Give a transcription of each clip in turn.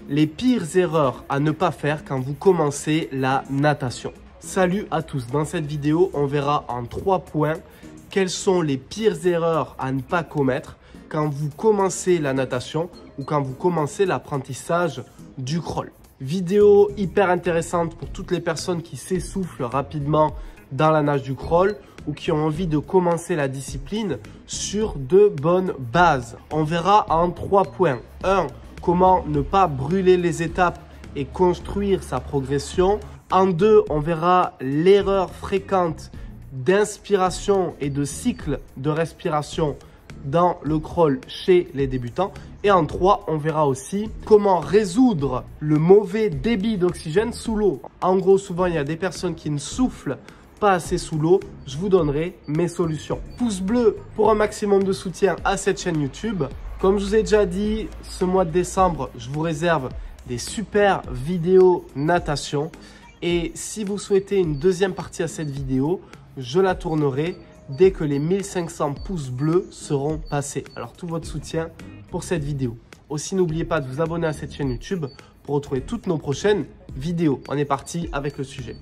les pires erreurs à ne pas faire quand vous commencez la natation. Salut à tous, dans cette vidéo, on verra en 3 points quelles sont les pires erreurs à ne pas commettre quand vous commencez la natation ou quand vous commencez l'apprentissage du crawl. Vidéo hyper intéressante pour toutes les personnes qui s'essoufflent rapidement dans la nage du crawl ou qui ont envie de commencer la discipline sur de bonnes bases. On verra en 3 points. 1. Comment ne pas brûler les étapes et construire sa progression. En 2, on verra l'erreur fréquente d'inspiration et de cycle de respiration dans le crawl chez les débutants. Et en 3, on verra aussi comment résoudre le mauvais débit d'oxygène sous l'eau. En gros, souvent, il y a des personnes qui ne soufflent pas assez sous l'eau. Je vous donnerai mes solutions. Pouce bleu pour un maximum de soutien à cette chaîne YouTube. Comme je vous ai déjà dit, ce mois de décembre, je vous réserve des super vidéos natation. Et si vous souhaitez une deuxième partie à cette vidéo, je la tournerai dès que les 1500 pouces bleus seront passés. Alors tout votre soutien pour cette vidéo. Aussi, n'oubliez pas de vous abonner à cette chaîne YouTube pour retrouver toutes nos prochaines vidéos. On est parti avec le sujet.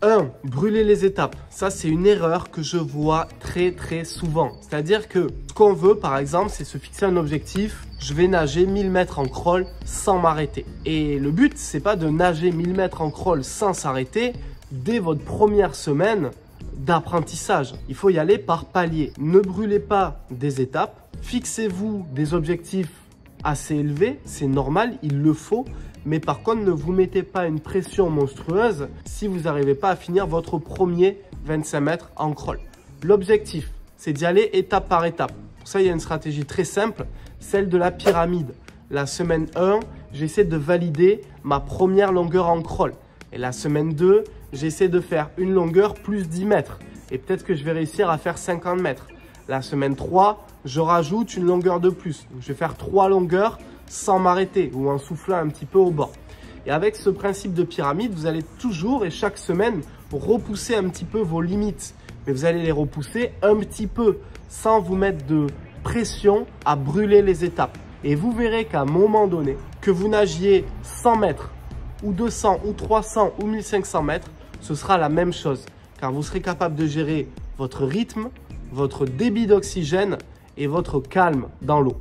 1. Brûler les étapes. Ça, c'est une erreur que je vois très souvent. C'est-à-dire que ce qu'on veut, par exemple, c'est se fixer un objectif. Je vais nager 1000 mètres en crawl sans m'arrêter. Et le but, c'est pas de nager 1000 mètres en crawl sans s'arrêter dès votre première semaine d'apprentissage. Il faut y aller par palier. Ne brûlez pas des étapes. Fixez-vous des objectifs assez élevés. C'est normal, il le faut. Mais par contre, ne vous mettez pas une pression monstrueuse si vous n'arrivez pas à finir votre premier 25 mètres en crawl. L'objectif, c'est d'y aller étape par étape. Pour ça, il y a une stratégie très simple, celle de la pyramide. La semaine 1, j'essaie de valider ma première longueur en crawl. Et la semaine 2, j'essaie de faire une longueur plus 10 mètres. Et peut-être que je vais réussir à faire 50 mètres. La semaine 3, je rajoute une longueur de plus. Donc, je vais faire 3 longueurs sans m'arrêter ou en soufflant un petit peu au bord. Et avec ce principe de pyramide, vous allez toujours et chaque semaine repousser un petit peu vos limites. Mais vous allez les repousser un petit peu sans vous mettre de pression à brûler les étapes. Et vous verrez qu'à un moment donné, que vous nagiez 100 mètres ou 200 ou 300 ou 1500 mètres, ce sera la même chose. Car vous serez capable de gérer votre rythme, votre débit d'oxygène et votre calme dans l'eau.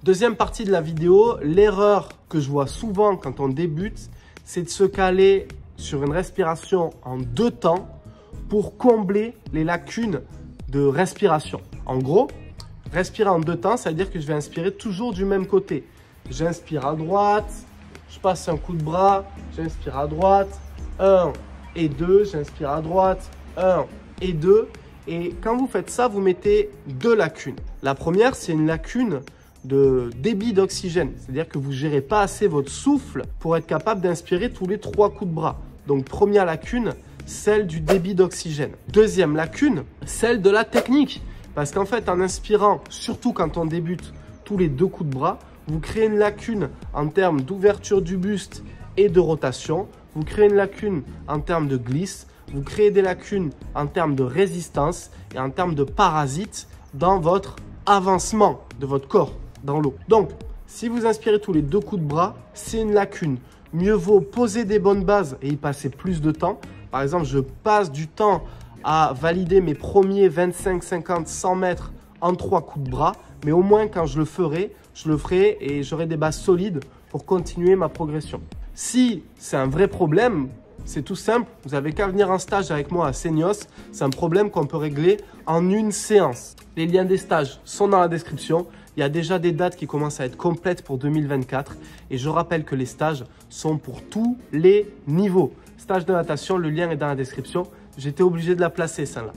Deuxième partie de la vidéo, l'erreur que je vois souvent quand on débute, c'est de se caler sur une respiration en 2 temps pour combler les lacunes de respiration. En gros, respirer en 2 temps, ça veut dire que je vais inspirer toujours du même côté. J'inspire à droite, je passe un coup de bras, j'inspire à droite, 1 et 2, j'inspire à droite, 1 et 2. Et quand vous faites ça, vous mettez 2 lacunes. La première, c'est une lacune de débit d'oxygène, c'est-à-dire que vous ne gérez pas assez votre souffle pour être capable d'inspirer tous les 3 coups de bras. Donc première lacune, celle du débit d'oxygène. Deuxième lacune, celle de la technique, parce qu'en fait en inspirant, surtout quand on débute, tous les 2 coups de bras, vous créez une lacune en termes d'ouverture du buste et de rotation, vous créez une lacune en termes de glisse, vous créez des lacunes en termes de résistance et en termes de parasites dans votre avancement de votre corps dans l'eau. Donc, si vous inspirez tous les 2 coups de bras, c'est une lacune. Mieux vaut poser des bonnes bases et y passer plus de temps. Par exemple, je passe du temps à valider mes premiers 25, 50, 100 mètres en 3 coups de bras. Mais au moins, quand je le ferai et j'aurai des bases solides pour continuer ma progression. Si c'est un vrai problème, c'est tout simple. Vous n'avez qu'à venir en stage avec moi à Seignos. C'est un problème qu'on peut régler en une séance. Les liens des stages sont dans la description. Il y a déjà des dates qui commencent à être complètes pour 2024. Et je rappelle que les stages sont pour tous les niveaux. Stage de natation, le lien est dans la description. J'étais obligé de la placer, celle-là.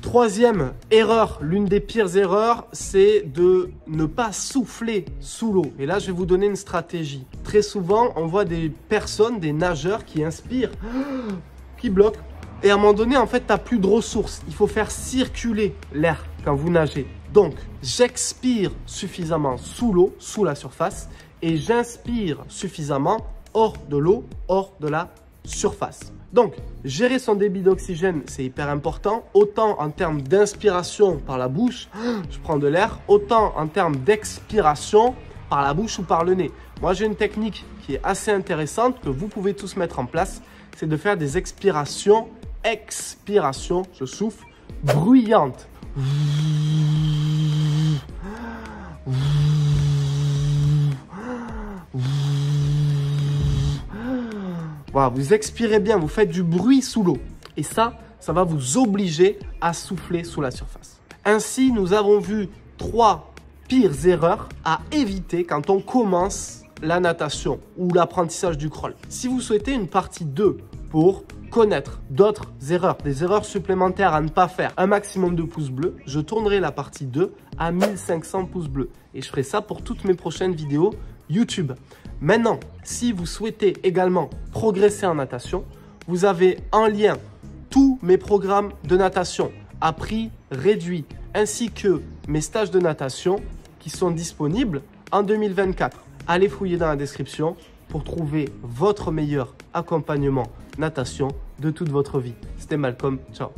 Troisième erreur, l'une des pires erreurs, c'est de ne pas souffler sous l'eau. Et là, je vais vous donner une stratégie. Très souvent, on voit des personnes, des nageurs qui inspirent, qui bloquent. Et à un moment donné, en fait, tu n'as plus de ressources. Il faut faire circuler l'air quand vous nagez. Donc, j'expire suffisamment sous l'eau, sous la surface, et j'inspire suffisamment hors de l'eau, hors de la surface. Donc, gérer son débit d'oxygène, c'est hyper important, autant en termes d'inspiration par la bouche, je prends de l'air, autant en termes d'expiration par la bouche ou par le nez. Moi, j'ai une technique qui est assez intéressante que vous pouvez tous mettre en place, c'est de faire des expirations, je souffle, bruyantes. Voilà, vous expirez bien, vous faites du bruit sous l'eau. Et ça va vous obliger à souffler sous la surface. Ainsi, nous avons vu 3 pires erreurs à éviter quand on commence la natation ou l'apprentissage du crawl. Si vous souhaitez une partie 2 pour connaître d'autres erreurs, des erreurs supplémentaires à ne pas faire, un maximum de pouces bleus, je tournerai la partie 2 à 1500 pouces bleus. Et je ferai ça pour toutes mes prochaines vidéos YouTube. Maintenant, si vous souhaitez également progresser en natation, vous avez en lien tous mes programmes de natation à prix réduit, ainsi que mes stages de natation qui sont disponibles en 2024. Allez fouiller dans la description pour trouver votre meilleur accompagnement natation de toute votre vie. C'était Malcolm, ciao.